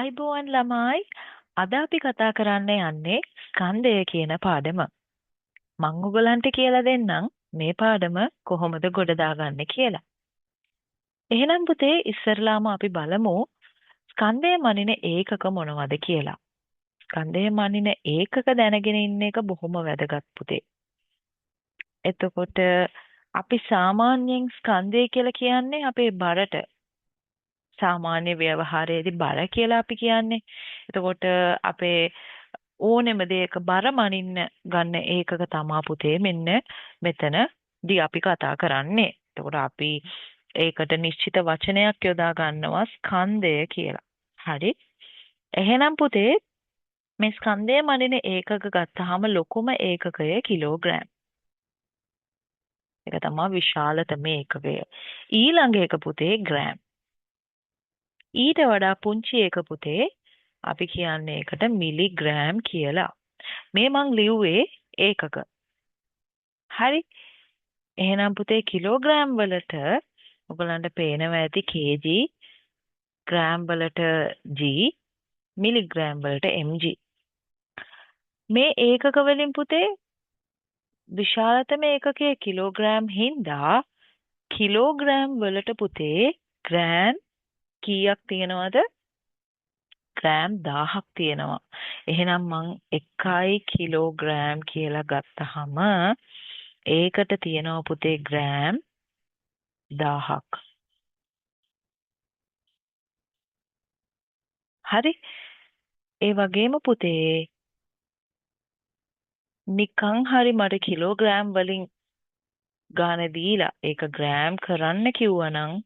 ආයිබෝවන් ළමයි අද අපි කතා කරන්න යන්නේ ස්කන්ධය කියන පාඩම. මම ඔයගලන්ට කියලා දෙන්නම් මේ පාඩම කොහොමද ගොඩ දාගන්නේ කියලා. එහෙනම් පුතේ ඉස්සරලාම අපි බලමු ස්කන්ධය මනින ඒකක මොනවද කියලා. ස්කන්ධය මනින ඒකක දැනගෙන ඉන්න එක බොහොම වැදගත් පුතේ. එතකොට අපි සාමාන්‍යයෙන් ස්කන්ධය කියලා කියන්නේ අපේ බරට සාමාන්‍ය ව්‍යවහාරයේදී බර කියලා අපි කියන්නේ. එතකොට අපේ ඕනෙම දෙයක බර මනින්න ගන්න ඒකක තමා පුතේ මෙන්න මෙතනදී අපි කතා කරන්නේ. එතකොට අපි ඒකට නිශ්චිත වචනයක් යොදා ගන්නවා ස්කන්ධය කියලා. හරි. එහෙනම් පුතේ මේ ස්කන්ධය මනින ඒකක ගත්තාම ලොකුම ඒකකය කිලෝග්‍රෑම්. ඒක තමයි විශාලතම ඒකකය. ඊළඟ එක පුතේ ග්‍රෑම්. ඊට වඩා පුංචි එක පුතේ අපි කියන්නේ ඒකට මිලිග්‍රෑම් කියලා. මේ මං ලිව්වේ ඒකක. හරි. එහෙනම් පුතේ කිලෝග්‍රෑම් වලට ඔයගලන්ට පේනවා ඇති kg, ග්‍රෑම් වලට g, මිලිග්‍රෑම් වලට mg. මේ ඒකක වලින් පුතේ විශාලතම ඒකකයේ කිලෝග්‍රෑම් හින්දා කිලෝග්‍රෑම් වලට පුතේ ග්‍රෑම් කීයක් තියෙනවද? ග්‍රෑම් 1000ක් තියෙනවා. එහෙනම් මං 1 කිලෝග්‍රෑම් කියලා ගත්තහම ඒකට තියෙනවා පුතේ ග්‍රෑම් 1000ක්. හරි. ඒ වගේම පුතේ නිකං හරි මට කිලෝග්‍රෑම් වලින් ගාන දීලා ඒක ග්‍රෑම් කරන්න කිව්වනම්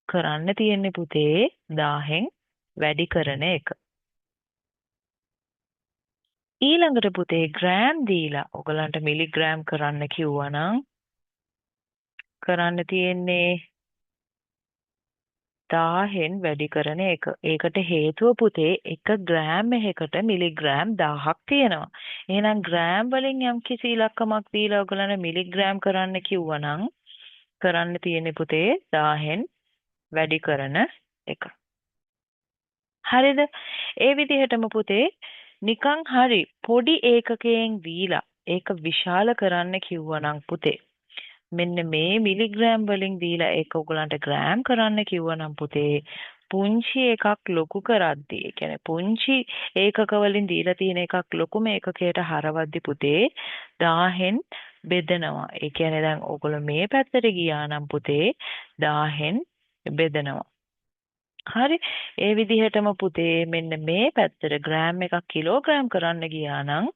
කරන්න තියෙන්නේ පුතේ 1000න් වැඩි කරන එක. ඊළඟට පුතේ ග්‍රෑම් දීලා ඔයගලන්ට මිලිග්‍රෑම් කරන්න කිව්වනම් කරන්න තියෙන්නේ 1000න් වැඩි කරන එක. ඒකට හේතුව පුතේ 1 ග්‍රෑම් එකකට මිලිග්‍රෑම් 1000ක් තියෙනවා. එහෙනම් ග්‍රෑම් වලින් යම්කිසි ඉලක්කමක් දීලා ඔයගලන්ට මිලිග්‍රෑම් කරන්න කිව්වනම් කරන්න තියෙන්නේ පුතේ 1000න් වැඩි කරන එක. හරිද? ඒ විදිහටම පුතේ නිකං හරි පොඩි ඒකකයෙන් දීලා ඒක විශාල කරන්න කිව්වනම් පුතේ මෙන්න මේ මිලිග්‍රෑම් වලින් දීලා ඒක ඔයගලන්ට ග්‍රෑම් කරන්න කිව්වනම් පුතේ පුංචි එකක් ලොකු කරද්දී ඒ කියන්නේ පුංචි ඒකක වලින් දීලා තියෙන එකක් ලොකුම ඒකකයට හරවද්දී පුතේ 1000න් බෙදනවා. ඒ කියන්නේ දැන් ඔයගොල්ලෝ මේ පැත්තට ගියා නම් පුතේ 1000න් බෙදනවා. හරි. ඒ විදිහටම පුතේ මෙන්න මේ පැත්තට ග්‍රෑම් එකක් කිලෝග්‍රෑම් කරන්න ගියා නම්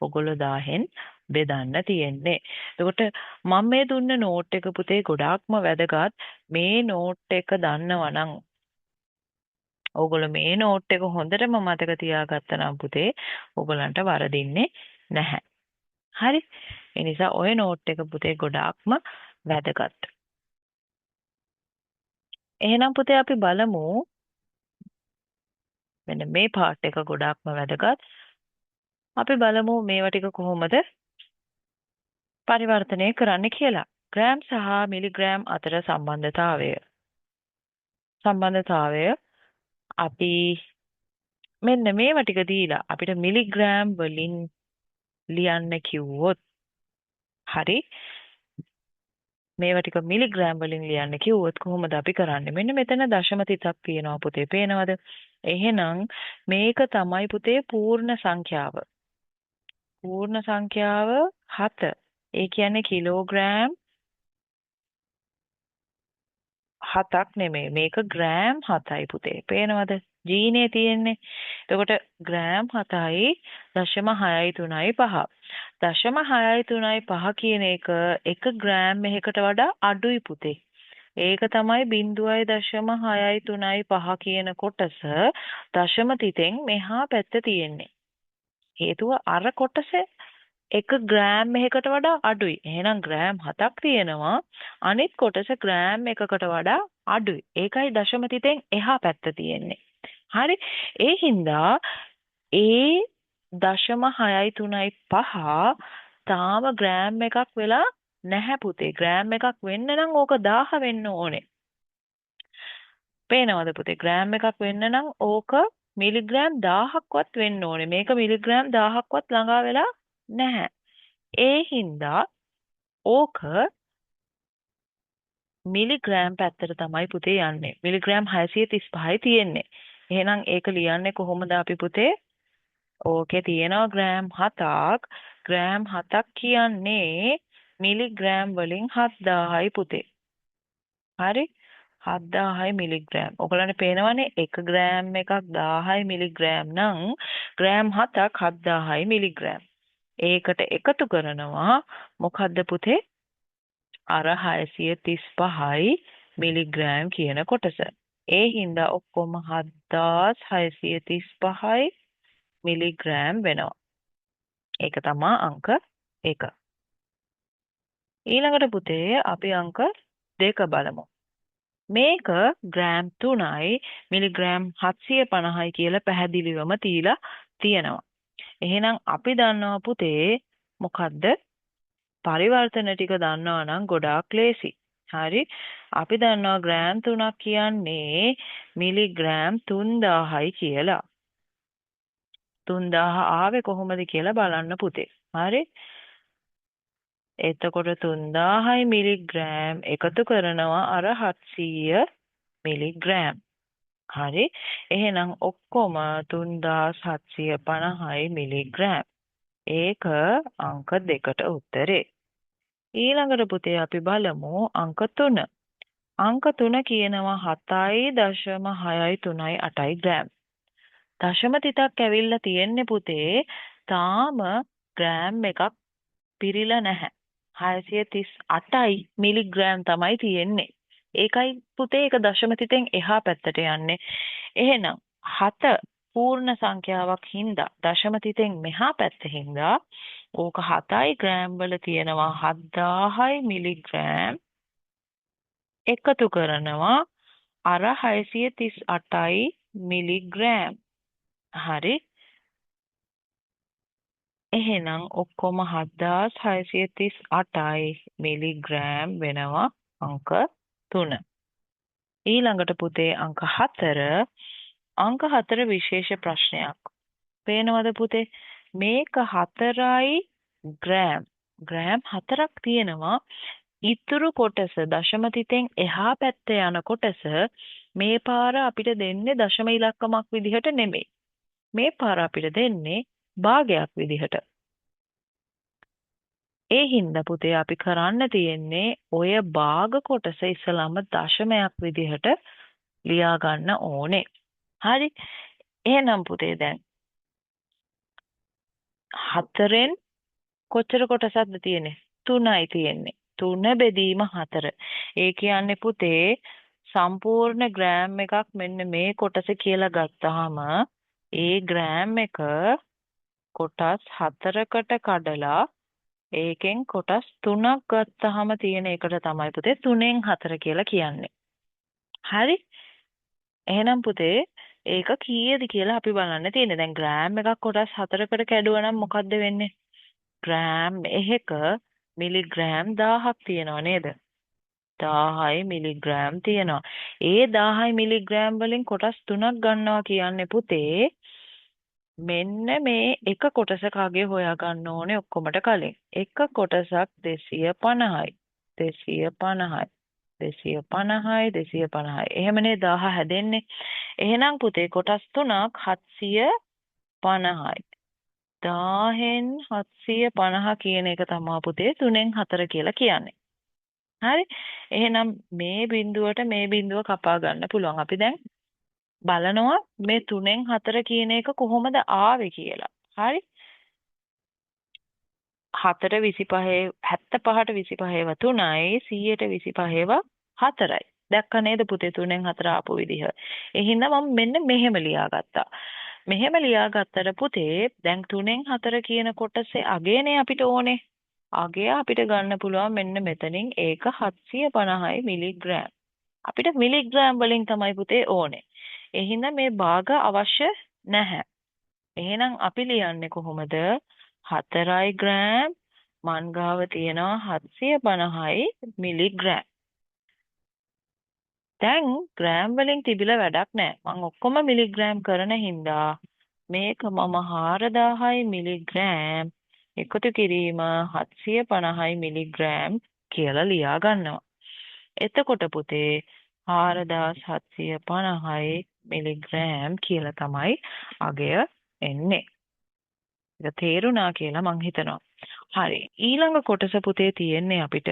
ඔයගොල්ලෝ 1000න් බෙදන්න තියෙන්නේ. එතකොට මම මේ දුන්න නෝට් එක පුතේ ගොඩාක්ම වැදගත්. මේ නෝට් එක දන්නවා නම් ඔයගොල්ලෝ මේ නෝට් එක හොඳටම මතක තියාගත්තා නම් පුතේ ඔයගලන්ට වරදින්නේ නැහැ. හරි. ඒ නිසා ওই නෝට් එක පුතේ ගොඩාක්ම වැදගත්. එහෙනම් පුතේ අපි බලමු මෙන්න මේ පාර්ට් එක ගොඩාක්ම වැදගත්. අපි බලමු මේවා ටික කොහොමද පරිවර්තනය කරන්න කියලා. ග්‍රෑම් සහ මිලිග්‍රෑම් අතර සම්බන්ධතාවය අපි මෙන්න මේවා ටික දීලා අපිට මිලිග්‍රෑම් වලින් ලියන්න කිව්වොත් හරි මේවා ටික මිලිග්‍රෑම් වලින් ලියන්න කිව්වොත් කොහොමද අපි කරන්නේ? මෙන්න මෙතන දශම තිතක් තියෙනවා පුතේ. පේනවද? එහෙනම් මේක තමයි පුතේ පූර්ණ සංඛ්‍යාව. පූර්ණ සංඛ්‍යාව 7. ඒ කියන්නේ කිලෝග්‍රෑම් 7ක් නෙමෙයි. මේක ග්‍රෑම් 7යි පුතේ. පේනවද? ජීනේ තියෙන්නේ. එතකොට ග්‍රෑම් 7යි 0.635. 0.635 කියන එක 1 ග්‍රෑම් එකකට වඩා අඩුයි පුතේ. ඒක තමයි 0.635 කියන කොටස දශම තිතෙන් මෙහා පැත්ත තියෙන්නේ. හේතුව අර කොටස 1 ග්‍රෑම් එකකට වඩා අඩුයි. එහෙනම් ග්‍රෑම් 7ක් තියෙනවා. අනිත් කොටස ග්‍රෑම් එකකට වඩා අඩුයි. ඒකයි දශම තිතෙන් එහා පැත්ත තියෙන්නේ. හරි. ඒ හින්දා ඒ 0.635 තාම ග්‍රෑම් එකක් වෙලා නැහැ පුතේ. ග්‍රෑම් එකක් වෙන්න නම් ඕක 1000 වෙන්න ඕනේ. පේනවද පුතේ? ග්‍රෑම් එකක් වෙන්න නම් ඕක මිලිග්‍රෑම් 1000ක්වත් වෙන්න ඕනේ. මේක මිලිග්‍රෑම් 1000ක්වත් ළඟා වෙලා නැහැ. ඒ හින්දා ඕක මිලිග්‍රෑම් පැත්තට තමයි පුතේ යන්නේ. මිලිග්‍රෑම් 635යි තියෙන්නේ. එහෙනම් ඒක ලියන්නේ කොහොමද අපි පුතේ? ඕකේ තියෙනවා ග්‍රෑම් 7ක්. ග්‍රෑම් 7ක් කියන්නේ මිලිග්‍රෑම් වලින් 7000යි පුතේ. හරි? 7000යි මිලිග්‍රෑම්. ඔයගලන්ට පේනවනේ 1 ග්‍රෑම් එකක් 1000යි මිලිග්‍රෑම් නම් ග්‍රෑම් 7ක් 7000යි මිලිග්‍රෑම්. ඒකට එකතු කරනවා මොකද්ද පුතේ? අර 635යි මිලිග්‍රෑම් කියන කොටස. ඒ හින්දා ඔක්කොම 7635යි මිලිග්‍රෑම් වෙනවා. ඒක තමයි අංක 1. ඊළඟට පුතේ අපි අංක 2 බලමු. මේක ග්‍රෑම් 3යි මිලිග්‍රෑම් 750යි කියලා පැහැදිලිවම තියලා තියෙනවා. එහෙනම් අපි දන්නවා පුතේ මොකද්ද? පරිවර්තන ටික දන්නවා නම් ගොඩාක් ලේසි. හරි? අපි දන්නවා ග්‍රෑම් 3ක් කියන්නේ මිලිග්‍රෑම් 3000යි කියලා. 3000 ආවේ කොහොමද කියලා බලන්න පුතේ. හරි? එතකොට 3000යි මිලිග්‍රෑම් එකතු කරනවා අර 700 මිලිග්‍රෑම්. හරි? එහෙනම් ඔක්කොම 3750යි මිලිග්‍රෑම්. ඒක අංක 2ට උත්තරේ. ඊළඟට පුතේ අපි බලමු අංක 3. අංක 3 කියනවා 7.663යි ග්‍රෑම්. දශම තිතක් ඇවිල්ලා තියෙන්නේ පුතේ තාම ග්‍රෑම් එකක් පිරීලා නැහැ. 638යි මිලිග්‍රෑම් තමයි තියෙන්නේ. ඒකයි පුතේ ඒක දශම තිතෙන් එහා පැත්තට යන්නේ. එහෙනම් 7 පූර්ණ සංඛ්‍යාවක් හින්දා දශම තිතෙන් මෙහා පැත්ත හින්දා ඕක 7යි ග්‍රෑම් වල තියෙනවා 7000යි මිලිග්‍රෑම් එකතු කරනවා අර 638යි මිලිග්‍රෑම්. හරි? එහෙනම් ඔක්කොම 7638යි මිලිග්‍රෑම් වෙනවා අංක 3. ඊළඟට පුතේ අංක 4. අංක 4 විශේෂ ප්‍රශ්නයක්. පේනවද පුතේ? මේක 4යි ග්‍රෑම්. ග්‍රෑම් 4ක් තියෙනවා. ඉතුරු කොටස දශම තිතෙන් එහා පැත්තේ යන කොටස මේ පාර අපිට දෙන්නේ දශම ඉලක්කමක් විදිහට නෙමෙයි. මේ පාර අපිට දෙන්නේ භාගයක් විදිහට. ඒ හින්දා පුතේ අපි කරන්න තියෙන්නේ ඔය භාග කොටස ඉස්සලම දශමයක් විදිහට ලියා ගන්න ඕනේ. හරි? එහෙනම් පුතේ දැන් 4ෙන් කොච්චර කොටසක්ද තියෙන්නේ? 3යි තියෙන්නේ. 3 බෙදීම 4. ඒ කියන්නේ පුතේ සම්පූර්ණ ග්‍රෑම් එකක් මෙන්න මේ කොටස කියලා ගත්තාම ඒ ග්‍රෑම් එක කොටස් 4කට කඩලා ඒකෙන් කොටස් 3ක් ගත්තාම තියෙන එකට තමයි පුතේ 3ෙන් 4 කියලා කියන්නේ. හරි? එහෙනම් පුතේ ඒක කීයද කියලා අපි බලන්න තියෙන්නේ. දැන් ග්‍රෑම් එකක් කොටස් 4කට කැඩුවා නම් මොකද්ද වෙන්නේ? ග්‍රෑම් එකක මිලිග්‍රෑම් 1000ක් තියෙනවා නේද? 1000යි මිලිග්‍රෑම් තියෙනවා. ඒ 1000යි මිලිග්‍රෑම් වලින් කොටස් 3ක් ගන්නවා කියන්නේ පුතේ මෙන්න මේ එක කොටසක අගය හොයාගන්න ඕනේ ඔක්කොමට කලින්. එක කොටසක් 250යි. 250යි. 250යි 250යි. එහෙමනේ 1000 හැදෙන්නේ. එහෙනම් පුතේ කොටස් 3ක් 750යි. 1000න් 750 කියන එක තමයි පුතේ 3ෙන් 4 කියලා කියන්නේ. හරි? එහෙනම් මේ බිඳුවට මේ බිඳුව කපා ගන්න පුළුවන්. අපි දැන් බලනවා මේ 3ෙන් 4 කියන එක කොහොමද ආවේ කියලා. හරි? 4ට 25 75ට 25ව 3යි 100ට 25ව 4යි. දැක්ක නේද පුතේ 3ෙන් 4 ආපු විදිහ. ඒ හින්දා මම මෙන්න මෙහෙම ලියාගත්තා. මෙහෙම ලියාගත්තට පුතේ දැන් 3ෙන් 4 කියන කොටසේ අගයනේ අපිට ඕනේ. අගය අපිට ගන්න පුළුවන් මෙන්න මෙතනින් ඒක 750යි මිලිග්‍රෑම්. අපිට මිලිග්‍රෑම් වලින් තමයි පුතේ ඕනේ. ඒ හින්දා මේ භාග අවශ්‍ය නැහැ. එහෙනම් අපි ලියන්නේ කොහොමද? 4යි ග්‍රෑම් මන් ගාව තියෙනවා 750යි මිලිග්‍රෑම්. දැන් ග්‍රෑම් වලින් තිබිලා වැඩක් නැහැ. මම ඔක්කොම මිලිග්‍රෑම් කරන හින්දා මේක මම 4000යි මිලිග්‍රෑම් එකතු කිරීම 750යි මිලිග්‍රෑම් කියලා ලියා ගන්නවා. එතකොට පුතේ 4750යි මිලිග්‍රෑම් කියලා තමයි අගය එන්නේ. ඒක තේරුණා කියලා මං හිතනවා. හරි. ඊළඟ කොටස පුතේ තියෙන්නේ අපිට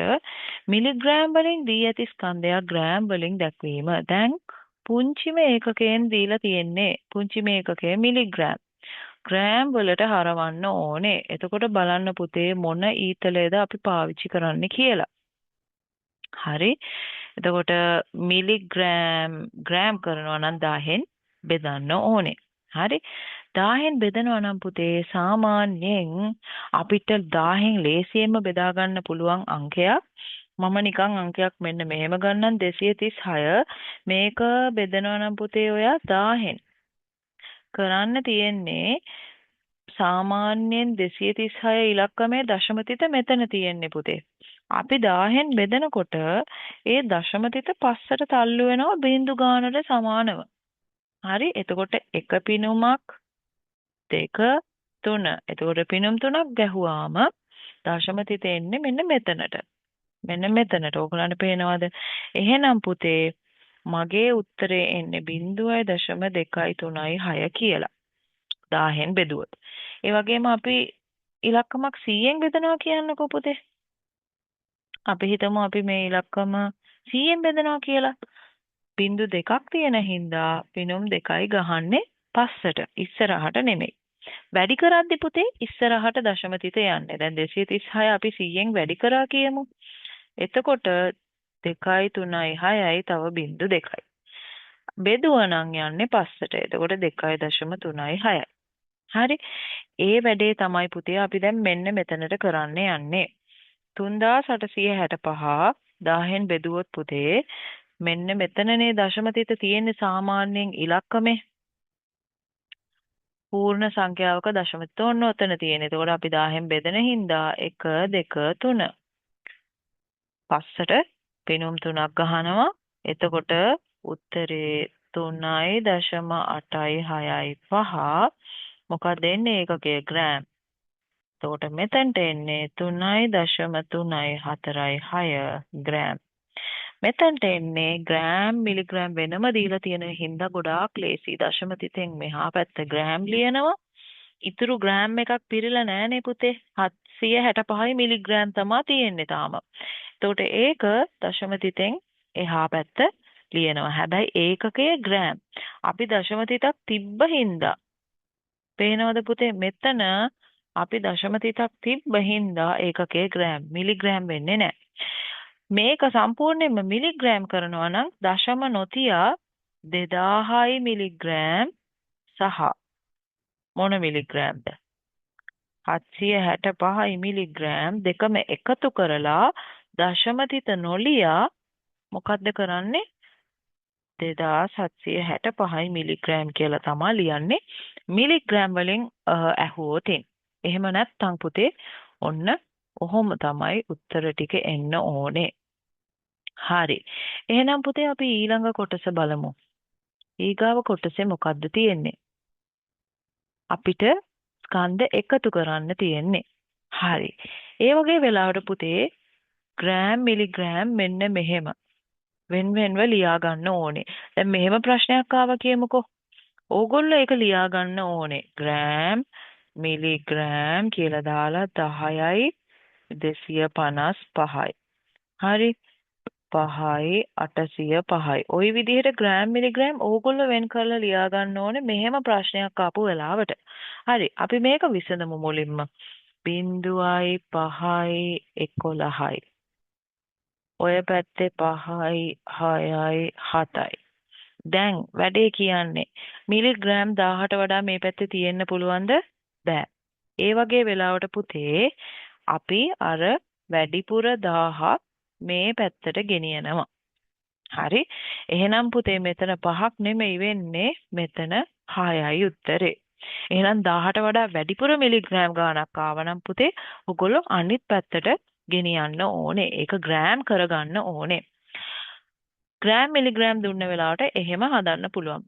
මිලිග්‍රෑම් වලින් දී ඇති ස්කන්ධයක් ග්‍රෑම් වලින් දැක්වීම. දැන් පුංචිම ඒකකයෙන් දීලා තියෙන්නේ පුංචිම ඒකකය මිලිග්‍රෑම්. ග්‍රෑම් වලට හරවන්න ඕනේ. එතකොට බලන්න පුතේ මොන ඊතලයේද අපි පාවිච්චි කරන්න කියලා. හරි. එතකොට මිලිග්‍රෑම් ග්‍රෑම් කරනවා නම් 1000න් බෙදන්න ඕනේ. හරි. 1000න් බෙදනවා නම් පුතේ සාමාන්‍යයෙන් අපිට 1000න් ලේසියෙන්ම බෙදා ගන්න පුළුවන් අංකයක් මම නිකන් අංකයක් මෙන්න මෙහෙම ගන්නම් 236 මේක බෙදනවා නම් පුතේ ඔයා 1000න් කරන්න තියෙන්නේ සාමාන්‍යයෙන් 236 ඉලක්කමේ දශමතිත මෙතන තියෙන්නේ පුතේ. අපි 1000න් බෙදනකොට ඒ දශමතිත පස්සට තල්ලු වෙනවා බිංදු ගානට සමානව. හරි. එතකොට එක පිනුමක් 2 3. එතකොට පිනුම් 3ක් ගැහුවාම දශමතිත එන්නේ මෙන්න මෙතනට. මෙන්න මෙතනට. ඕගලන්ට පේනවද? එහෙනම් පුතේ මගේ උත්තරේ එන්නේ 0.236 කියලා. 1000න් බෙදුවොත්. ඒ වගේම අපි ඉලක්කමක් 100න් බෙදනවා කියන්නකෝ පුතේ. අපි හිතමු අපි මේ ඉලක්කම 100න් බෙදනවා කියලා. බිංදු දෙකක් තියෙන හින්දා පිනුම් දෙකයි ගහන්නේ පස්සට ඉස්සරහට නෙමෙයි. වැඩි කරද්දි පුතේ ඉස්සරහට දශමතිත යන්නේ. දැන් 236 අපි 100න් වැඩි කරා කියමු. එතකොට 2යි 3යි 6යි තව බිංදු දෙකයි. බෙදුවනම් යන්නේ පස්සට. එතකොට 2.36යි. හරි. ඒ වැඩේ තමයි පුතේ අපි දැන් මෙන්න මෙතනට කරන්න යන්නේ. 3865 1000න් බෙදුවොත් පුතේ මෙන්න මෙතනනේ දශමතිත තියෙන්නේ සාමාන්‍යයෙන් ඉලක්කමේ. පූර්ණ සංඛ්‍යාවක දශමතිත ඔන්න ඔතන තියෙන්නේ. එතකොට අපි 1000න් බෙදෙන හින්දා 1 2 3 පස්සට පිනුම් 3ක් ගහනවා. එතකොට උත්තරේ 3.865 මොකක්ද එන්නේ ඒකකයේ ග්‍රෑම්. එතකොට මෙතනට එන්නේ 3.346 ග්‍රෑම්. මෙතනට එන්නේ ග්‍රෑම් මිලිග්‍රෑම් වෙනම දීලා තියෙන හින්දා ගොඩාක් ලේසි. දශමතිතෙන් මෙහා පැත්ත ග්‍රෑම් ලියනවා. ඉතුරු ග්‍රෑම් එකක් පිරিলা නෑනේ පුතේ. 765 මිලිග්‍රෑම් තමයි තියෙන්නේ තාම. එතකොට ඒක දශමතිතෙන් එහා පැත්ත ලියනවා. හැබැයි ඒකකයේ ග්‍රෑම්. අපි දශමතිතක් තිබ්බ හින්දා පේනවද පුතේ මෙතන අපි දශමතිතක් තිබ්බ හින්දා ඒකකයේ ග්‍රෑම් මිලිග්‍රෑම් වෙන්නේ නැහැ. මේක සම්පූර්ණයෙන්ම මිලිග්‍රෑම් කරනවා නම් දශම නොතියා 2000යි මිලිග්‍රෑම් සහ මොන මිලිග්‍රෑම්ද 765යි මිලිග්‍රෑම් දෙකම එකතු කරලා දශමතිත නොලියා මොකද්ද කරන්නේ 2765යි මිලිග්‍රෑම් කියලා තමයි ලියන්නේ මිලිග්‍රෑම් වලින් ඇහුවොතින්. එහෙම නැත්නම් පුතේ ඔන්න ඔහොම තමයි උත්තර ටික එන්න ඕනේ. හරි. එහෙනම් පුතේ අපි ඊළඟ කොටස බලමු. ඊගාව කොටසේ මොකද්ද තියෙන්නේ? අපිට ස්කන්ධ එකතු කරන්න තියෙන්නේ. හරි. ඒ වගේ වෙලාවට පුතේ ග්‍රෑම් මිලිග්‍රෑම් මෙන්න මෙහෙම වෙන වෙනව ලියා ගන්න ඕනේ. දැන් මෙහෙම ප්‍රශ්නයක් ආවා කියමුකෝ. ඕගොල්ලෝ ඒක ලියා ගන්න ඕනේ. ග්‍රෑම් මිලිග්‍රෑම් කියලා දාලා 10යි 255යි. හරි. 5යි 805යි. ওই විදිහට ග්‍රෑම් මිලිග්‍රෑම් ඕගොල්ලෝ වෙන් කරලා ලියා ගන්න ඕනේ මෙහෙම ප්‍රශ්නයක් ආපු වෙලාවට. හරි. අපි මේක විසඳමු මුලින්ම. 0යි 5යි 11යි. ඔය පැත්තේ 5යි 6යි 7යි. දැන් වැඩේ කියන්නේ මිලිග්‍රෑම් 1000ට වඩා මේ පැත්තේ තියෙන්න පුළුවන්ද? බෑ. ඒ වගේ වෙලාවට පුතේ අපි අර වැඩිපුර 1000 මේ පැත්තට ගෙනියනවා. හරි. එහෙනම් පුතේ මෙතන 5ක් නෙමෙයි වෙන්නේ මෙතන 6යි උත්තරේ. එහෙනම් 1000ට වඩා වැඩිපුර මිලිග්‍රෑම් ගාණක් ආවනම් පුතේ ඔයගොල්ලෝ අනිත් පැත්තට ගෙනියන්න ඕනේ. ඒක ග්‍රෑම් කරගන්න ඕනේ. ග්‍රෑම් මිලිග්‍රෑම් දුන්න වෙලාවට එහෙම හදන්න පුළුවන්.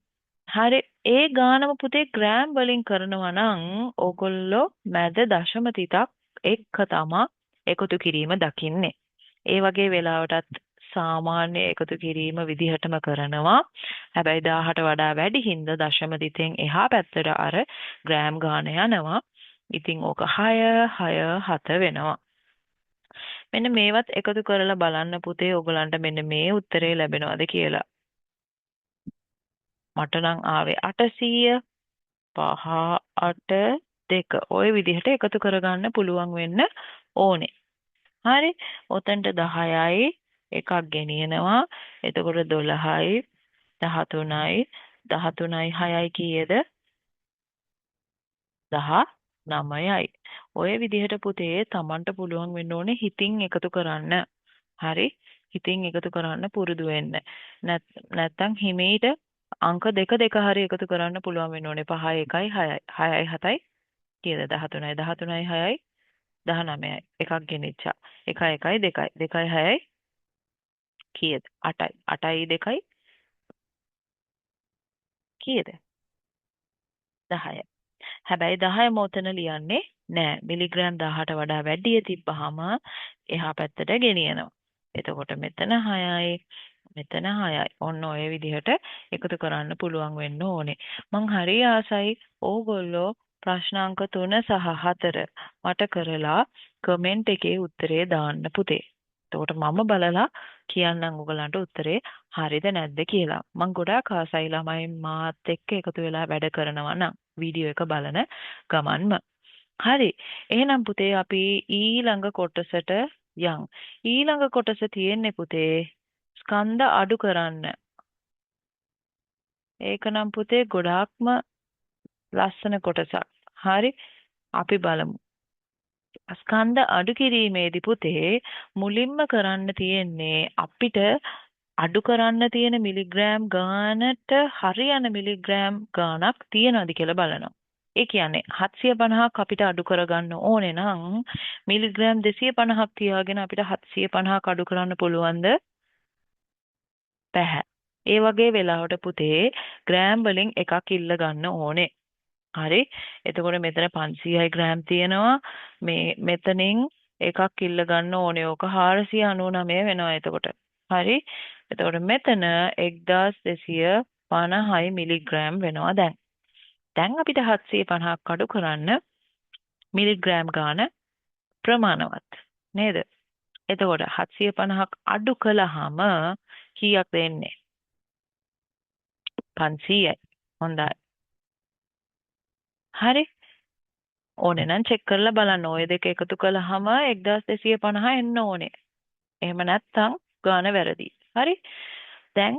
හරි ඒ ගානම පුතේ ග්‍රෑම් වලින් කරනවා නම් ඕගොල්ලෝ මැද දශම තිතක් එක්ක තමා එකතු කිරීම දකින්නේ. ඒ වගේ වෙලාවටත් සාමාන්‍ය එකතු කිරීම විදිහටම කරනවා. හැබැයි 1000ට වඩා වැඩි හින්දා දශම තිතෙන් එහා පැත්තට අර ග්‍රෑම් ගාන යනවා. ඉතින් ඕක 6 6 7 වෙනවා. මෙන්න මේවත් එකතු කරලා බලන්න පුතේ ඕගලන්ට මෙන්න මේ උත්තරේ ලැබෙනවද කියලා. මට නම් ආවේ 800 5 8 2 ওই විදිහට එකතු කරගන්න පුළුවන් වෙන්න ඕනේ. හරි. ඔතනට 10යි එකක් ගෙනියනවා. එතකොට 12යි 13යි 13යි 6යි කීයද? 19යි. ඔය විදිහට පුතේ Tamanට පුළුවන් වෙන්න ඕනේ හිතින් එකතු කරන්න. හරි. හිතින් එකතු කරන්න පුරුදු වෙන්න. නැත්තම් හිමීට අංක දෙක හරි එකතු කරන්න පුළුවන් වෙන්න ඕනේ. 5 1යි 6යි 6යි 7යි කීයද? 13යි 13යි 6යි 19යි. එකක් ගෙනිච්චා. 1 1යි 2යි 2යි 6යි කීයද? 8යි 8යි 2යි කීයද? 10යි. හැබැයි 10 මොතන ලියන්නේ නෑ. මිලිග්‍රෑම් 1000ට වඩා වැඩි තිබ්බහම එහා පැත්තට ගෙනියනවා. එතකොට මෙතන 6යි මෙතන 6යි. ඔන්න ඔය විදිහට එකතු කරන්න පුළුවන් වෙන්න ඕනේ. මං හරි ආසයි ඕගොල්ලෝ ප්‍රශ්න අංක 3 සහ 4 මට කරලා කමෙන්ට් එකේ උත්තරේ දාන්න පුතේ. එතකොට මම බලලා කියන්නම් ඔයගලන්ට උත්තරේ හරිද නැද්ද කියලා. මං ගොඩාක් ආසයි ළමයි මාත් එක්ක එකතු වෙලා වැඩ කරනවා නම් වීඩියෝ එක බලන ගමන්ම. හරි. එහෙනම් පුතේ අපි ඊළඟ කොටසට යන්. ඊළඟ කොටස තියෙන්නේ පුතේ ස්කන්ධ අඩු කරන්න. ඒක නම් පුතේ ගොඩාක්ම ලස්සන කොටසක්. හරි. අපි බලමු. ස්කන්ධ අඩු කිරීමේදී පුතේ මුලින්ම කරන්න තියෙන්නේ අපිට අඩු කරන්න තියෙන මිලිග්‍රෑම් ගානට හරියන මිලිග්‍රෑම් ගානක් තියනවාද කියලා බලනවා. ඒ කියන්නේ 750ක් අපිට අඩු කරගන්න ඕනේ නම් මිලිග්‍රෑම් 250ක් තියාගෙන අපිට 750ක් අඩු කරන්න පුළුවන්ද? බැහැ. ඒ වගේ වෙලාවට පුතේ ග්‍රෑම් වලින් එකක් ඉල්ල ගන්න ඕනේ. හරි. එතකොට මෙතන 500යි ග්‍රෑම් තියෙනවා. මෙතනින් එකක් ඉල්ල ගන්න ඕනේ. ඕක 499 වෙනවා එතකොට. හරි. එතකොට මෙතන 1250යි මිලිග්‍රෑම් වෙනවා දැන්. දැන් අපිට 750ක් අඩු කරන්න මිලිග්‍රෑම් ගාන ප්‍රමාණවත් නේද? එතකොට 750ක් අඩු කළාම කීයක් දෙන්නේ? 500යි. හොඳයි. හරි. ඕනේ නම් චෙක් කරලා බලන්න. ඔය දෙක එකතු කළාම 1250 එන්න ඕනේ. එහෙම නැත්නම් ගාන වැරදි. හරි. දැන්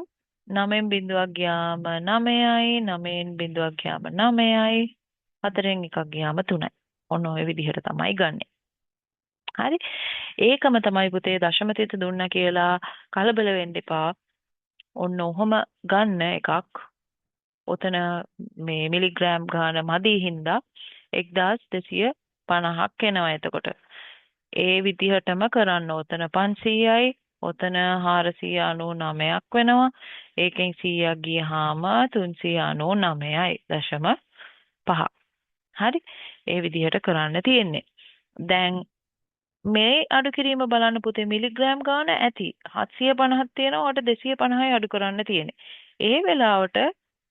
9න් බිඳුවක් ගියාම 9යි 9න් බිඳුවක් ගියාම 9යි 4න් එකක් ගියාම 3යි. ඔන්න ඔය විදිහට තමයි ගන්නෙ. හරි. ඒකම තමයි පුතේ දශම තිත දුන්නා කියලා කලබල වෙන්න එපා. ඔන්න ඔහොම ගන්න එකක්. ඔතන මේ මිලිග්‍රෑම් ගාන මදි හින්දා 1250ක් එනවා එතකොට. ඒ විදිහටම කරන්න. ඔතන 500යි ඔතන 499ක් වෙනවා. ඒකෙන් 100ක් ගියහම 399යි දශම 5. හරි. ඒ විදිහට කරන්න තියෙන්නේ. දැන් මේ අඩු කිරීම බලන්න පුතේ මිලිග්‍රෑම් ගාන ඇති 750ක් තියෙනවා. ඔට 250යි අඩු කරන්න තියෙන්නේ. ඒ වෙලාවට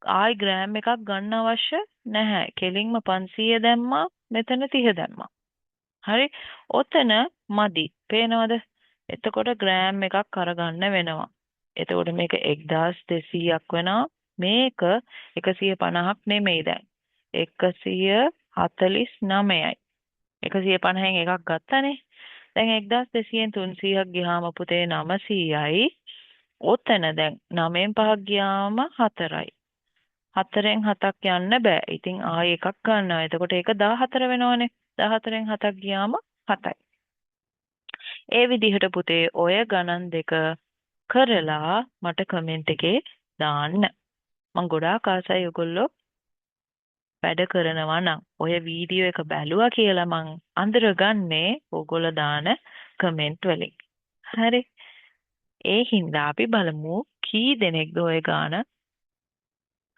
ආයි ග්‍රෑම් එකක් ගන්න අවශ්‍ය නැහැ. කෙලින්ම 500 දැම්මා මෙතන 30 දැම්මා. හරි. ඔතන මදි. පේනවද? එතකොට ග්‍රෑම් එකක් අරගන්න වෙනවා. එතකොට මේක 1200ක් වෙනවා. මේක 150ක් නෙමෙයි දැන්. 149යි. 150න් එකක් ගත්තනේ. දැන් 1200න් 300ක් ගියාම පුතේ 900යි. ඔතන දැන් 9න් 5ක් ගියාම 4යි. 4න් 7ක් යන්න බෑ. ඉතින් ආයෙ එකක් ගන්නවා. එතකොට ඒක 14 වෙනවනේ. 14න් 7ක් ගියාම 7යි. ඒ විදිහට පුතේ ඔය ගණන් දෙක කරලා මට කමෙන්ට් එකේ දාන්න. මම ගොඩාක් ආසයි ඔයගොල්ලෝ වැඩ කරනවා නම් ඔය වීඩියෝ එක බැලුවා කියලා මං අඳුරගන්නේ ඕගොල්ලෝ දාන කමෙන්ට් වලින්. හරි. ඒ හින්දා අපි බලමු කී දෙනෙක්ද ඔය ගාන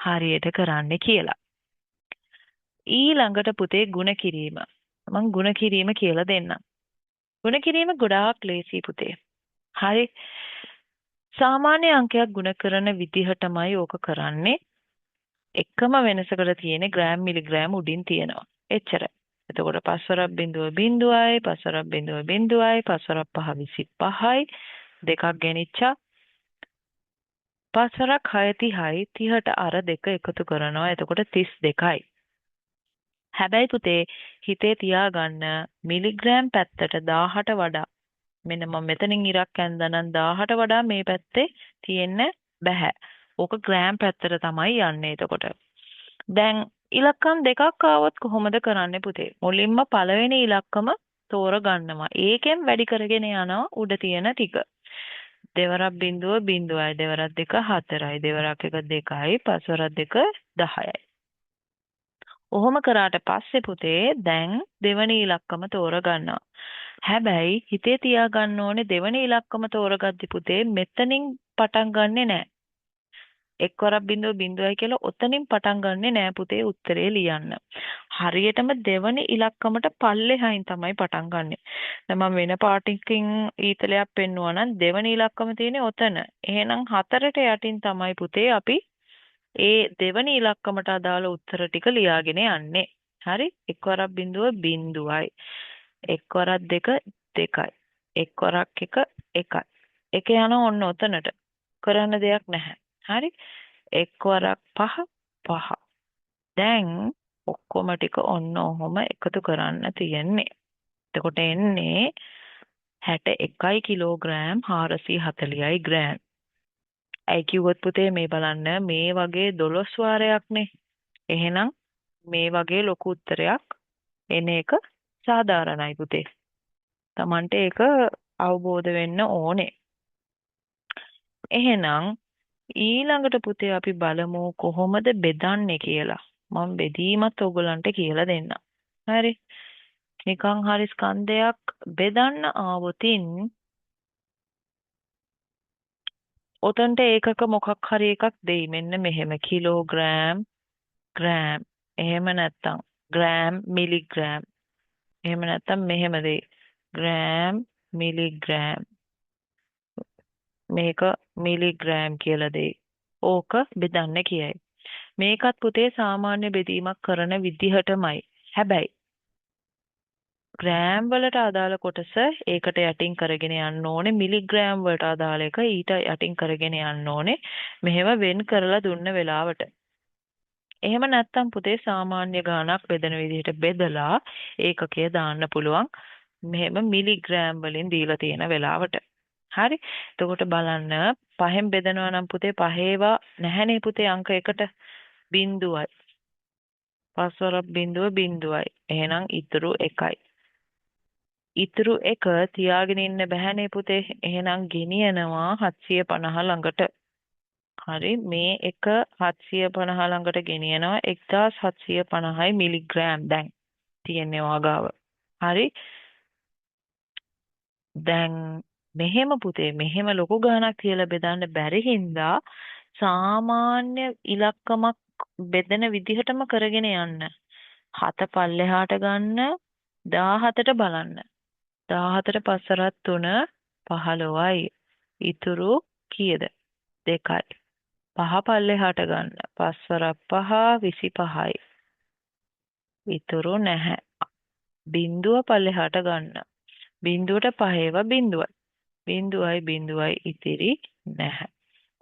හරියට කරන්නේ කියලා. ඊළඟට පුතේ ಗುಣ කිරීම. මම ಗುಣ කිරීම කියලා දෙන්නම්. ಗುಣ කිරීම ගොඩාක් ලේසි පුතේ. හරි. සාමාන්‍ය අංකයක් ಗುಣ කරන විදිහටමයි ඕක කරන්නේ. එකම වෙනසකට තියෙන්නේ ග්‍රෑම් මිලිග්‍රෑම් උඩින් තියෙනවා. එච්චරයි. එතකොට 5.0.0යි 5.0.0යි 5 5 දෙකක් ගෙනිච්චා 5 6 30යි 30ට අර දෙක එකතු කරනවා. එතකොට 32යි. හැබැයි පුතේ හිතේ තියාගන්න මිලිග්‍රෑම් පැත්තට 1000ට වඩා මෙන්න මම මෙතනින් ඉරක් ඇන්දනම් 1000ට වඩා මේ පැත්තේ තියෙන්න බෑ. ඕක ග්‍රෑම් පැත්තට තමයි යන්නේ එතකොට. දැන් ඉලක්කම් දෙකක් ආවොත් කොහොමද කරන්නේ පුතේ? මුලින්ම පළවෙනි ඉලක්කම තෝරගන්නවා. ඒකෙන් වැඩි කරගෙන යනවා උඩ තියෙන ටික. දෙවරක් බිඳුව බිඳුවයි දෙවරක් දෙක 4යි දෙවරක් එක 2යි පස්වරක් දෙක 10යි. ඔහොම කරාට පස්සේ පුතේ දැන් දෙවනි ඉලක්කම තෝරගන්නවා. හැබැයි හිතේ තියාගන්න ඕනේ දෙවනි ඉලක්කම තෝරගද්දි පුතේ මෙතනින් පටන් ගන්නෙ නෑ. එක්වරක් බිඳුව බිඳුවයි කියලා ඔතනින් පටන් ගන්නෙ නෑ පුතේ උත්තරේ ලියන්න. හරියටම දෙවනි ඉලක්කමට පල්ලෙහායින් තමයි පටන් ගන්නෙ. දැන් මම වෙන පාටින්කින් ඊතලයක් පෙන්නුවා නම් දෙවනි ඉලක්කම තියෙන්නේ ඔතන. එහෙනම් 4ට යටින් තමයි පුතේ අපි ඒ දෙවනි ඉලක්කමට අදාළ උත්තර ටික ලියාගෙන යන්නේ. හරි? එක්වරක් බිඳුව බිඳුවයි. එක්වරක් දෙක දෙකයි. එක්වරක් එක එකයි. එක යන ඔන්න ඔතනට. කරන්න දෙයක් නැහැ. හරි? එක්වරක් පහ පහ. දැන් ඔක්කොම ටික ඔන්න ඔහොම එකතු කරන්න තියෙන්නේ. එතකොට එන්නේ 61 කිලෝග්‍රෑම් 440යි ග්‍රෑම්. ඇයි කිව්වොත් පුතේ මේ බලන්න මේ වගේ 12 වාරයක්නේ. එහෙනම් මේ වගේ ලොකු උත්තරයක් එන එක සාධාරණයි පුතේ. Tamante ඒක අවබෝධ වෙන්න ඕනේ. එහෙනම් ඊළඟට පුතේ අපි බලමු කොහොමද බෙදන්නේ කියලා. මම බෙදීමත් ඔයගලන්ට කියලා දෙන්නම්. හරි. නිකන් හරි ස්කන්ධයක් බෙදන්න ආවොතින් ඔතනට ඒකක මොකක් හරි එකක් දෙයි. මෙන්න මෙහෙම කිලෝග්‍රෑම් ග්‍රෑම්. එහෙම නැත්තම් ග්‍රෑම් මිලිග්‍රෑම්. එහෙම නැත්තම් මෙහෙම දෙයි. Gram milligram. මේක මිලිග්‍රෑම් කියලා දෙයි. ඕක බෙදන්න කියයි. මේකත් පුතේ සාමාන්‍ය බෙදීමක් කරන විදිහටමයි. හැබැයි ග්‍රෑම් වලට අදාළ කොටස ඒකට යටින් කරගෙන යන්න ඕනේ. මිලිග්‍රෑම් වලට අදාළ එක ඊට යටින් කරගෙන යන්න ඕනේ. මෙහෙම වෙන් කරලා දුන්න වෙලාවට. එහෙම නැත්තම් පුතේ සාමාන්‍ය ගාණක් බෙදෙන විදිහට බෙදලා ඒකකය දාන්න පුළුවන්. මෙහෙම මිලිග්‍රෑම් වලින් දීලා තියෙන වෙලාවට. හරි. එතකොට බලන්න පහෙන් බෙදනවා නම් පුතේ පහේවා නැහැනේ පුතේ අංක 1ට බිඳුවයි. පස්වරක් බිඳුව බිඳුවයි. එහෙනම් ඉතුරු 1යි. ඉතුරු 1 තියාගෙන ඉන්න බැහැනේ පුතේ. එහෙනම් ගෙනියනවා 750 ළඟට. හරි මේ එක 750 ළඟට ගෙනියනවා 1750යි මිලිග්‍රෑම් දැන් තියෙන්නේ වාගාව. හරි දැන් මෙහෙම පුතේ මෙහෙම ලොකු ගාණක් කියලා බෙදන්න බැරි හින්දා සාමාන්‍ය ඉලක්කමක් බෙදෙන විදිහටම කරගෙන යන්න. 7 පල්ලෙහාට ගන්න 17ට බලන්න. 17ට පස්සරත් 3 15යි. ඉතුරු කීයද? 2යි. 5 පල්ලෙහාට ගන්න. පස්වරක් 5 25යි. ඉතුරු නැහැ. බිඳුව පල්ලෙහාට ගන්න. බිඳුවට පහේව බිඳුවයි. බිඳුවයි බිඳුවයි ඉතිරි නැහැ.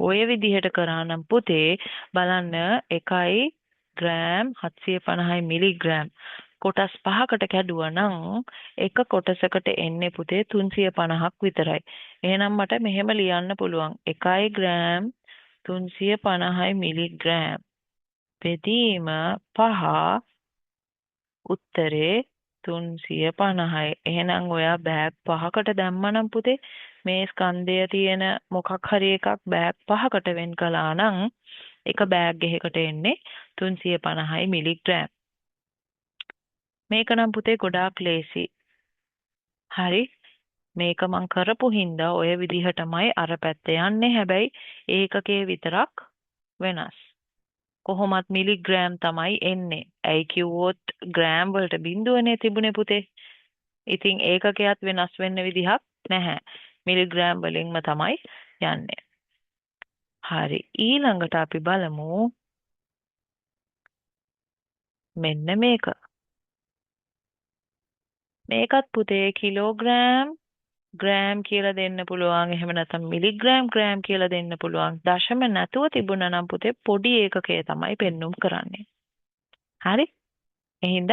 ඔය විදිහට කරා නම් පුතේ බලන්න 1යි ග්‍රෑම් 750යි මිලිග්‍රෑම් කොටස් 5කට කැඩුවා නම් එක කොටසකට එන්නේ පුතේ 350ක් විතරයි. එහෙනම් මට මෙහෙම ලියන්න පුළුවන් 1යි ග්‍රෑම් 350යි මිලිග්‍රෑම් බෙදීම 5 උත්තරේ 350යි. එහෙනම් ඔයා බෑග් 5කට දැම්මනම් පුතේ මේ ස්කන්ධය තියෙන මොකක් හරි එකක් බෑග් 5කට වෙන් කළා නම් එක බෑග් එකකට එන්නේ 350යි මිලිග්‍රෑම්. මේක නම් පුතේ ගොඩාක් ලේසි. හරි. මේක මං කරපු හින්දා ඔය විදිහටමයි අර පැත්තේ යන්නේ. හැබැයි ඒකකයේ විතරක් වෙනස්. කොහොමත් මිලිග්‍රෑම් තමයි එන්නේ. ඇයි කිව්වොත් ග්‍රෑම් වලට බිඳුවනේ තිබුණේ පුතේ. ඉතින් ඒකකයක් වෙනස් වෙන්න විදිහක් නැහැ. මිලිග්‍රෑම් වලින්ම තමයි යන්නේ. හරි. ඊළඟට අපි බලමු මෙන්න මේක. මේකත් පුතේ කිලෝග්‍රෑම් ග්‍රෑම් කියලා දෙන්න පුළුවන්. එහෙම නැත්නම් මිලිග්‍රෑම් ග්‍රෑම් කියලා දෙන්න පුළුවන්. දශම නැතුව තිබුණා නම් පුතේ පොඩි ඒකකය තමයි පෙන්눔 කරන්නේ. හරි? එහෙනම්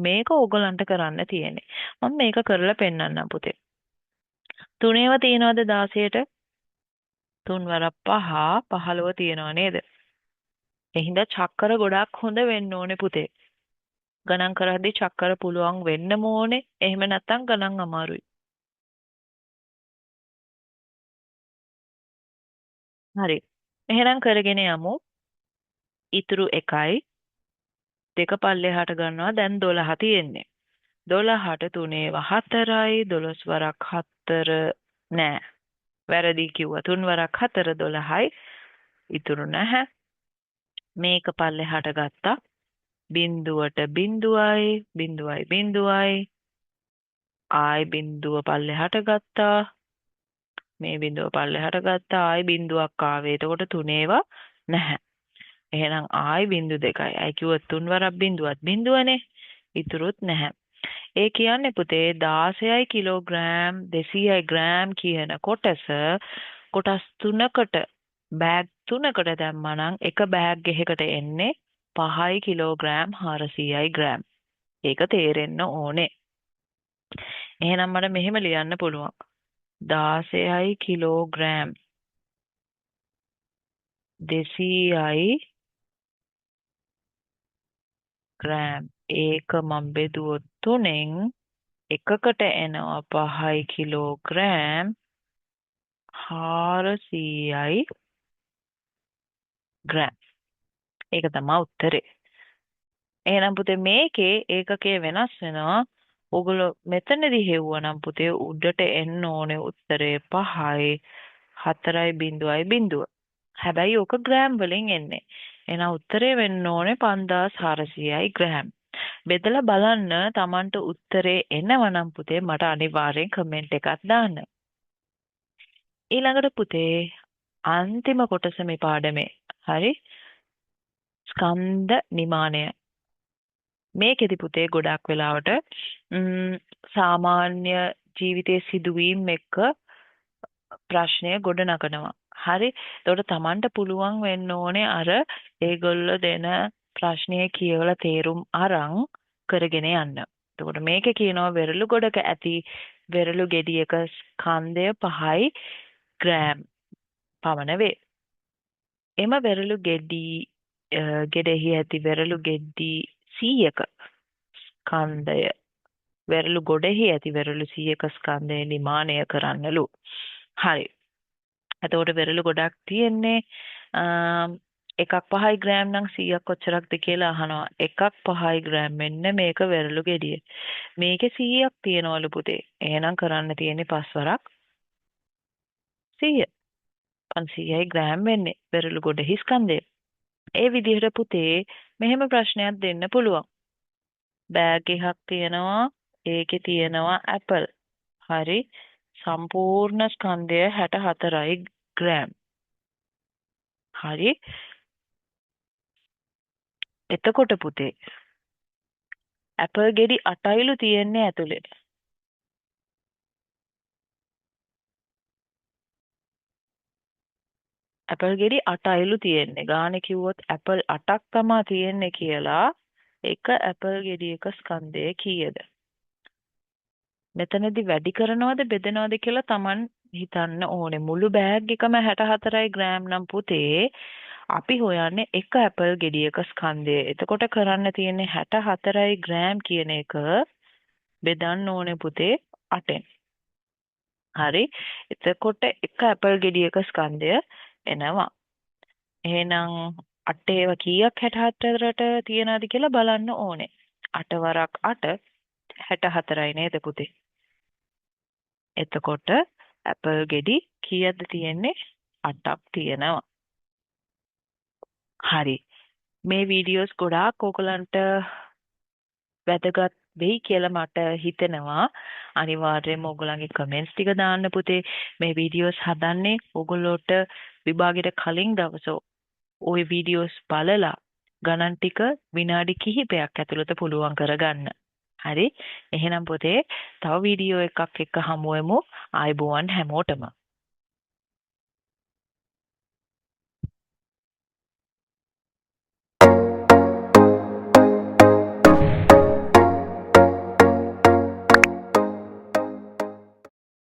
මේක ඕගලන්ට කරන්න තියෙන්නේ. මම මේක කරලා පෙන්නන්නම් පුතේ. තුනේව තියනවද 16ට? 3 වරක් 5 15 තියනව නේද? එහෙනම් චක්කර ගොඩක් හොඳ වෙන්න ඕනේ පුතේ. ගණන් කරද්දී චක්කර පුළුවන් වෙන්නම ඕනේ. එහෙම නැත්නම් ගණන් අමාරුයි. හරි. එහෙනම් කරගෙන යමු. ඉතුරු 1යි දෙක පල්ලෙහාට ගන්නවා. දැන් 12 තියෙන්නේ. 12ට 3 4යි 12 වරක් 4 නෑ. වැරදි කිව්වා. 3 වරක් 4 12යි. ඉතුරු නැහැ. මේක පල්ලෙහාට ගත්තා. බිඳුවට බිඳුවයි බිඳුවයි බිඳුවයි ආයි බිඳුව පල්ලෙහාට ගත්තා. මේ බිඳුව පල්ලෙහාට ගත්තා. ආයි බිඳුවක් ආවේ. එතකොට තුනේවා නැහැ. එහෙනම් ආයි බිඳු දෙකයි. අයි කිව්වොත් 3 වරක් බිඳුවත් බිඳුවනේ. ඉතුරුත් නැහැ. ඒ කියන්නේ පුතේ 16යි කිලෝග්‍රෑම් 200යි ග්‍රෑම් කියන කොටස් තුනකට බෑග් තුනකට දැම්මා නම් එක බෑග් එකකට එන්නේ 5යි කිලෝග්‍රෑම් 400යි ග්‍රෑම්. ඒක තේරෙන්න ඕනේ. එහෙනම් මට මෙහෙම ලියන්න පුළුවන්. 16යි කිලෝග්‍රෑම් 200යි ග්‍රෑම් ඒක මම බෙදුවොත් 3ෙන් එකකට එනවා 5යි කිලෝග්‍රෑම් 400යි ග්‍රෑම්. ඒක තමයි උත්තරේ. එහෙනම් පුතේ මේකේ ඒකකයේ වෙනස් වෙනවා. ඔගොල්ලෝ මෙතනදී හෙව්වනම් පුතේ උඩට එන්න ඕනේ උත්තරේ 5යි 4.0. හැබැයි ඕක ග්‍රෑම් වලින් එන්නේ. එහෙනම් උත්තරේ වෙන්න ඕනේ 5400යි ග්‍රෑම්. බෙදලා බලන්න Tamanට උත්තරේ එනවනම් පුතේ මට අනිවාර්යෙන් කමෙන්ට් එකක් දාන්න. ඊළඟට පුතේ අන්තිම කොටස මේ පාඩමේ. හරි? ස්කන්ධ නිමානය. මේකෙදි පුතේ ගොඩක් වෙලාවට සාමාන්‍ය ජීවිතයේ සිදුවීම් එක්ක ප්‍රශ්නය ගොඩනගනවා. හරි? එතකොට Tamanට පුළුවන් වෙන්න ඕනේ අර ඒගොල්ලෝ දෙන ප්‍රශ්නය කියවලා තේරුම් අරන් කරගෙන යන්න. එතකොට මේකේ කියනවා වෙරළු ගොඩක ඇති වෙරළු ගෙඩියක ස්කන්ධය 5යි ග්‍රෑම් පමණ වේ. එම වෙරළු ගෙඩෙහි ඇති වෙරළු ගෙඩි 100ක ස්කන්ධය වෙරළු ගොඩෙහි ඇති වෙරළු 100ක ස්කන්ධය නිමානය කරන්නලු. හරි. එතකොට වෙරළු ගොඩක් තියෙන්නේ එකක් 5යි ග්‍රෑම් නම් 100ක් කොච්චරක්ද කියලා අහනවා. එකක් 5යි ග්‍රෑම් මෙන්න මේක වෙරළු ගෙඩිය. මේකේ 100ක් තියනවලු පුතේ. එහෙනම් කරන්න තියෙන්නේ 5 වරක් 100. 500යි ග්‍රෑම් වෙන්නේ වෙරළු ගොඩෙහි ස්කන්ධය. ඒ විදිහට පුතේ මෙහෙම ප්‍රශ්නයක් දෙන්න පුළුවන්. බෑග් එකක් තියෙනවා. ඒකේ තියෙනවා ඇපල්. හරි. සම්පූර්ණ ස්කන්ධය 64යි ග්‍රෑම්. හරි. එතකොට පුතේ ඇපල් ගෙඩි 8යිලු තියෙන්නේ ඇතුලේ. ඇපල් ගෙඩි 8යිලු තියෙන්නේ. ගානේ කිව්වොත් ඇපල් 8ක් තමා තියෙන්නේ කියලා එක ඇපල් ගෙඩියක ස්කන්ධය කීයද? මෙතනදී වැඩි කරනවද බෙදනවද කියලා Taman හිතන්න ඕනේ. මුළු බෑග් එකම 64යි ග්‍රෑම් නම් පුතේ අපි හොයන්නේ එක ඇපල් ගෙඩියක ස්කන්ධය. එතකොට කරන්න තියෙන්නේ 64යි ග්‍රෑම් කියන එක බෙදන්න ඕනේ පුතේ 8ෙන්. හරි. එතකොට එක ඇපල් ගෙඩියක ස්කන්ධය එනවා. එහෙනම් 8 ඒවා කීයක් 64ට තියනවද කියලා බලන්න ඕනේ. 8 වරක් 8 64යි නේද පුතේ? එතකොට ඇපල් ගෙඩි කීයක්ද තියෙන්නේ? 8ක් තියෙනවා. හරි. මේ වීඩියෝස් ගොඩාක් ඕගලන්ට වැදගත් වෙයි කියලා මට හිතෙනවා. අනිවාර්යයෙන්ම ඕගලන්ගේ කමෙන්ට්ස් ටික දාන්න පුතේ. මේ වීඩියෝස් හදන්නේ ඕගොල්ලෝට විභාගෙට කලින් දවස ওই වීඩියෝස් බලලා ගණන් ටික විනාඩි කිහිපයක් ඇතුළත පුළුවන් කරගන්න. හරි. එහෙනම් පුතේ තව වීඩියෝ එකක් එක්ක හමු වෙමු. ආයුබෝවන් හැමෝටම.